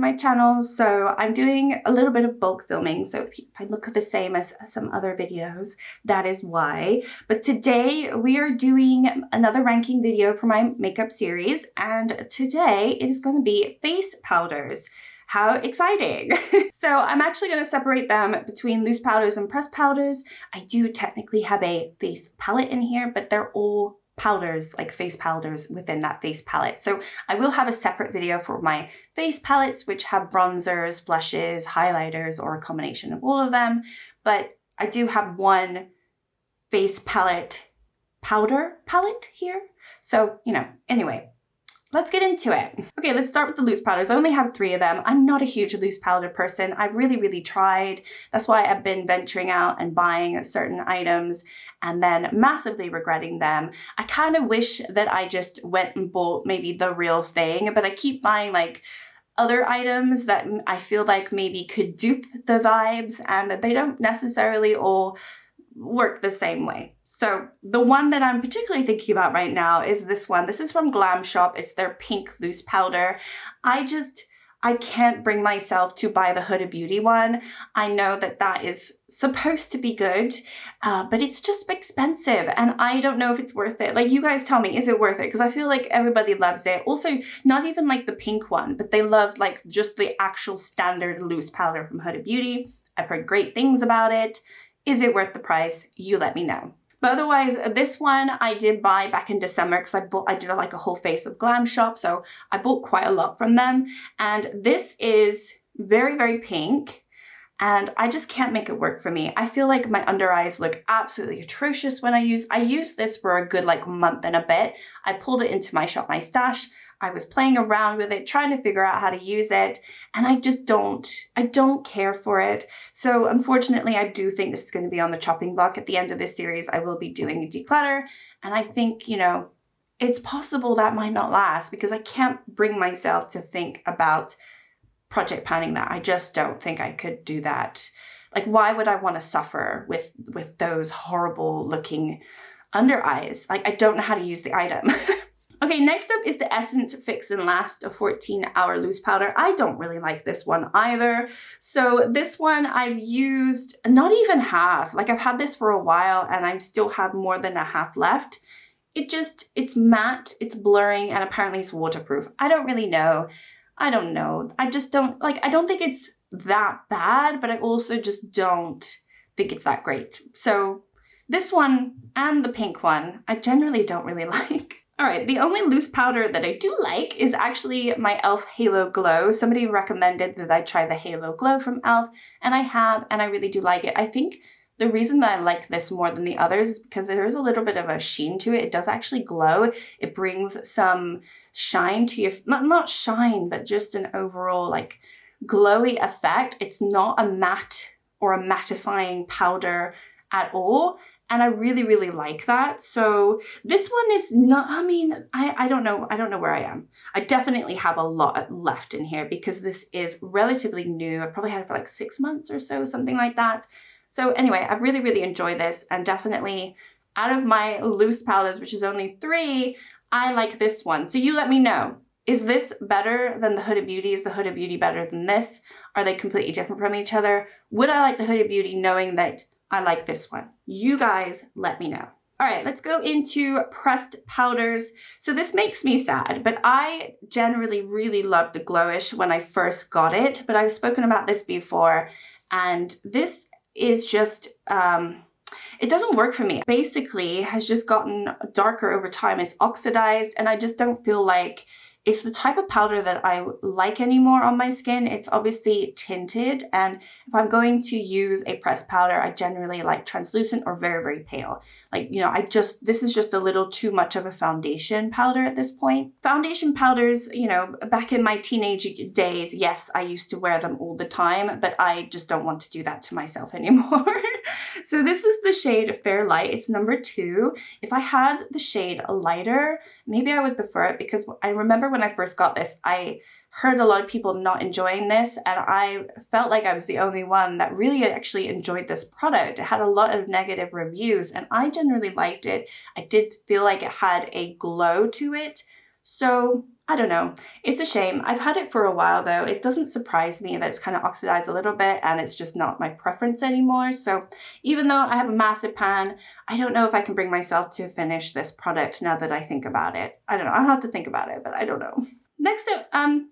my channel, so I'm doing a little bit of bulk filming. So if I look the same as some other videos, that is why. But today we are doing another ranking video for my makeup series, and today it is going to be face powders. How exciting! So I'm actually going to separate them between loose powders and pressed powders. I do technically have a face palette in here, but they're all powders, like face powders within that face palette. So I will have a separate video for my face palettes, which have bronzers, blushes, highlighters, or a combination of all of them. But I do have one face palette powder palette here. So, you know, anyway, let's get into it. Okay, let's start with the loose powders. I only have 3 of them. I'm not a huge loose powder person. I really tried. That's why I've been venturing out and buying certain items and then massively regretting them. I kind of wish that I just went and bought maybe the real thing, but I keep buying like other items that I feel like maybe could dupe the vibes and that they don't necessarily all work the same way. So the one that I'm particularly thinking about right now is this one. This is from Glamshop. It's their pink loose powder. I can't bring myself to buy the Huda Beauty one. I know that that is supposed to be good, but it's just expensive and I don't know if it's worth it. Like, you guys tell me, is it worth it? Because I feel like everybody loves it. Also, not even like the pink one, but they love like just the actual standard loose powder from Huda Beauty. I've heard great things about it. Is it worth the price? You let me know. But otherwise, this one I did buy back in December because I did like a whole face of Glamshop, so I bought quite a lot from them. And this is very pink, and I just can't make it work for me. I feel like my under eyes look absolutely atrocious when I use this for a good like month and a bit. I pulled it into my Shop My Stash. I was playing around with it, trying to figure out how to use it, and I don't care for it. So unfortunately, I do think this is going to be on the chopping block. At the end of this series, I will be doing a declutter, and I think, you know, it's possible that might not last because I can't bring myself to think about project panning that. I just don't think I could do that. Like, why would I want to suffer with those horrible looking under eyes? Like, I don't know how to use the item. Okay, next up is the Essence Fix and Last, a 14-hour loose powder. I don't really like this one either. So this one I've used not even half. Like, I've had this for a while and I still have more than a half left. It's matte, it's blurring, and apparently it's waterproof. I don't really know. I don't know. I just don't, like, I don't think it's that bad, but I also just don't think it's that great. So this one and the pink one, I generally don't really like. All right, the only loose powder that I do like is actually my e.l.f. Halo Glow. Somebody recommended that I try the Halo Glow from e.l.f. and I have, and I really do like it. I think the reason that I like this more than the others is because there is a little bit of a sheen to it. It does actually glow. It brings some shine to your, not shine, but just an overall like glowy effect. It's not a matte or a mattifying powder at all. And I really like that. So this one is not, I mean, I don't know where I am. I definitely have a lot left in here because this is relatively new. I probably had it for like 6 months or so, something like that. So anyway, I really enjoy this, and definitely out of my loose powders, which is only 3, I like this one. So you let me know. Is this better than the Huda Beauty? Is the Huda Beauty better than this? Are they completely different from each other? Would I like the Huda Beauty knowing that I like this one? You guys let me know. All right, let's go into pressed powders. So this makes me sad, but I generally really loved the Glowish when I first got it, but I've spoken about this before, and this is just, it doesn't work for me. Basically, has just gotten darker over time. It's oxidized, and I just don't feel like it's the type of powder that I like anymore on my skin. It's obviously tinted, and if I'm going to use a pressed powder, I generally like translucent or very pale. Like, you know, this is just a little too much of a foundation powder at this point. Foundation powders, you know, back in my teenage days, yes, I used to wear them all the time, but I just don't want to do that to myself anymore. So this is the shade Fair Light. It's number 2. If I had the shade lighter, maybe I would prefer it, because I remember when I first got this, I heard a lot of people not enjoying this, and I felt like I was the only one that really actually enjoyed this product. It had a lot of negative reviews, and I generally liked it. I did feel like it had a glow to it. So I don't know. It's a shame. I've had it for a while though. It doesn't surprise me that it's kind of oxidized a little bit and it's just not my preference anymore. So even though I have a massive pan, I don't know if I can bring myself to finish this product now that I think about it. I don't know. I'll have to think about it, but I don't know. Next up,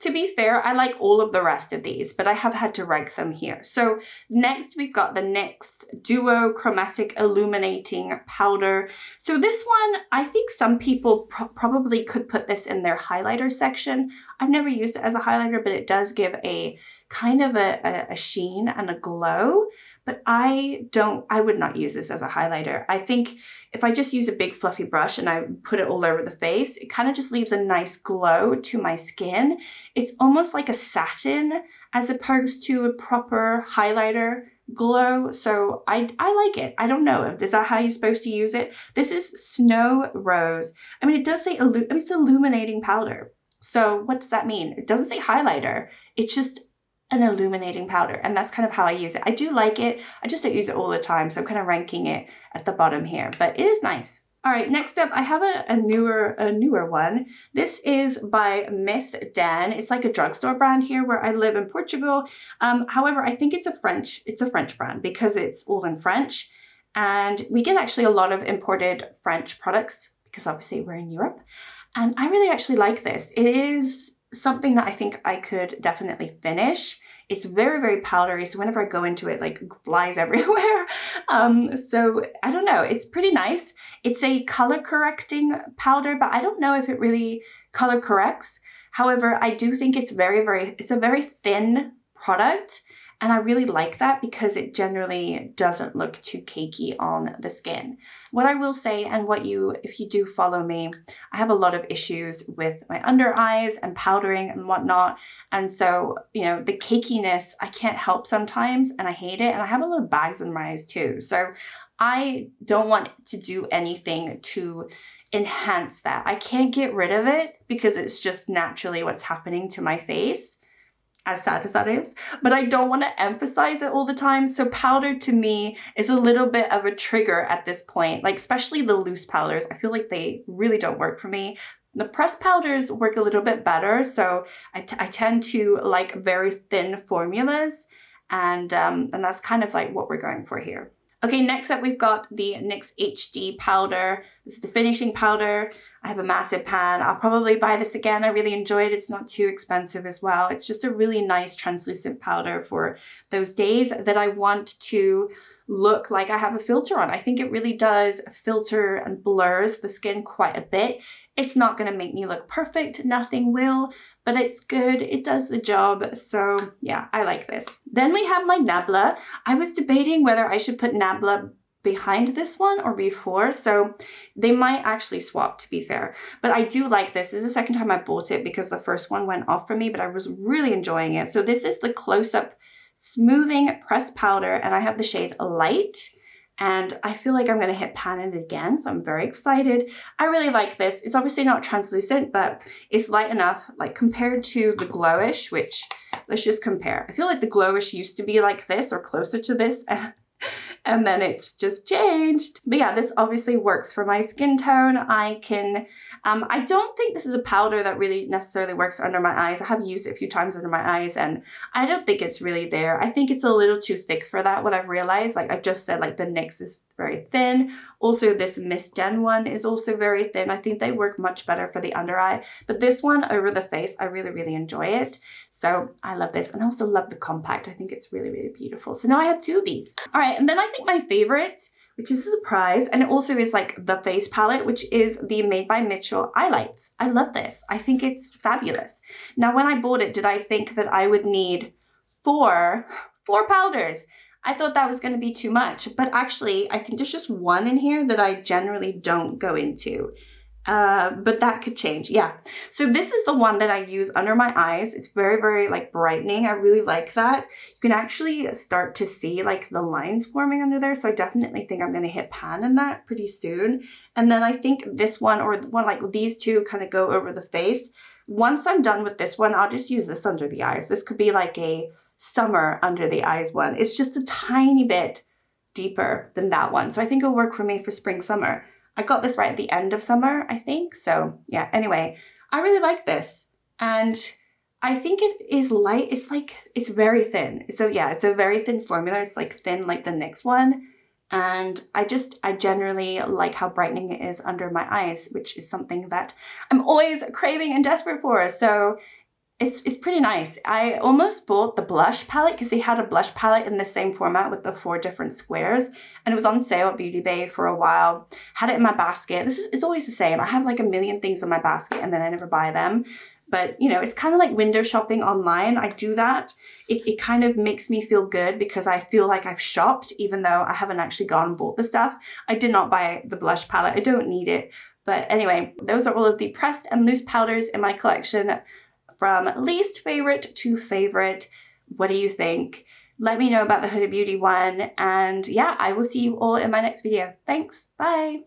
to be fair, I like all of the rest of these, but I have had to rank them here. So next we've got the NYX Duo Chromatic Illuminating Powder. So this one, I think some people probably could put this in their highlighter section. I've never used it as a highlighter, but it does give a kind of a sheen and a glow. But I would not use this as a highlighter. I think if I just use a big fluffy brush and I put it all over the face, it kind of just leaves a nice glow to my skin. It's almost like a satin as opposed to a proper highlighter glow. So I like it. I don't know. Is that how you're supposed to use it? This is Snow Rose. I mean, it does say, it's illuminating powder. So what does that mean? It doesn't say highlighter. It's just an illuminating powder, and that's kind of how I use it. I do like it. I just don't use it all the time, so I'm kind of ranking it at the bottom here, but it is nice. All right, next up, I have a newer one. This is by Miss Dan. It's like a drugstore brand here where I live in Portugal. However, I think it's a French brand because it's all in French, and we get actually a lot of imported French products because obviously we're in Europe, and I really actually like this. It is something that I think I could definitely finish. It's very, very powdery, so whenever I go into it, like flies everywhere. So I don't know, it's pretty nice. It's a color correcting powder, but I don't know if it really color corrects. However, I do think it's it's a very thin product. And I really like that because it generally doesn't look too cakey on the skin. What I will say, and if you do follow me, I have a lot of issues with my under eyes and powdering and whatnot. And so, you know, the cakiness, I can't help sometimes and I hate it. And I have a lot of bags in my eyes too. So I don't want to do anything to enhance that. I can't get rid of it because it's just naturally what's happening to my face, as sad as that is, but I don't want to emphasize it all the time. So powder to me is a little bit of a trigger at this point, like especially the loose powders. I feel like they really don't work for me. The pressed powders work a little bit better. So I tend to like very thin formulas, and that's kind of like what we're going for here. Okay, next up we've got the NYX HD powder. This is the finishing powder. I have a massive pan. I'll probably buy this again. I really enjoy it. It's not too expensive as well. It's just a really nice translucent powder for those days that I want to look like I have a filter on. I think it really does filter and blurs the skin quite a bit. It's not going to make me look perfect. Nothing will, but it's good. It does the job. So yeah, I like this. Then we have my Nabla. I was debating whether I should put Nabla behind this one or before, so they might actually swap, to be fair, but I do like this. This is the second time I bought it because the first one went off for me, but I was really enjoying it. So this is the Close-Up Smoothing Pressed Powder, and I have the shade Light, and I feel like I'm going to hit pan it again, so I'm very excited. I really like this. It's obviously not translucent, but it's light enough, like compared to the Glowish, which, let's just compare. I feel like the Glowish used to be like this or closer to this, and then it's just changed. But yeah, this obviously works for my skin tone. I don't think this is a powder that really necessarily works under my eyes. I have used it a few times under my eyes and I don't think it's really there. I think it's a little too thick for that, what I've realized. Like I just said, like the NYX is very thin. Also, this Miss Den one is also very thin. I think they work much better for the under eye, but this one over the face, I really, really enjoy it. So I love this, and I also love the compact. I think it's really, really beautiful. So now I have two of these. All right, and then I think my favorite, which is a surprise, and it also is like the face palette, which is the Made by Mitchell Eyelights. I love this. I think it's fabulous. Now, when I bought it, did I think that I would need four powders? I thought that was going to be too much, but actually I think there's just one in here that I generally don't go into. But that could change. Yeah. So this is the one that I use under my eyes. It's very, very like brightening. I really like that. You can actually start to see like the lines forming under there. So I definitely think I'm going to hit pan in that pretty soon. And then I think this one or one like these two kind of go over the face. Once I'm done with this one, I'll just use this under the eyes. This could be like a summer under the eyes one. It's just a tiny bit deeper than that one. So I think it'll work for me for spring, summer. I got this right at the end of summer, I think. So yeah, anyway, I really like this. And I think it is light. It's like, it's very thin. So yeah, it's a very thin formula. It's like thin like the NYX one. And I generally like how brightening it is under my eyes, which is something that I'm always craving and desperate for. So it's pretty nice. I almost bought the blush palette because they had a blush palette in the same format with the 4 different squares, and it was on sale at Beauty Bay for a while. Had it in my basket. It's always the same. I have like a million things in my basket and then I never buy them. But you know, it's kind of like window shopping online. I do that. It kind of makes me feel good because I feel like I've shopped even though I haven't actually gone and bought the stuff. I did not buy the blush palette. I don't need it. But anyway, those are all of the pressed and loose powders in my collection. From least favorite to favorite. What do you think? Let me know about the Huda Beauty one. And yeah, I will see you all in my next video. Thanks. Bye.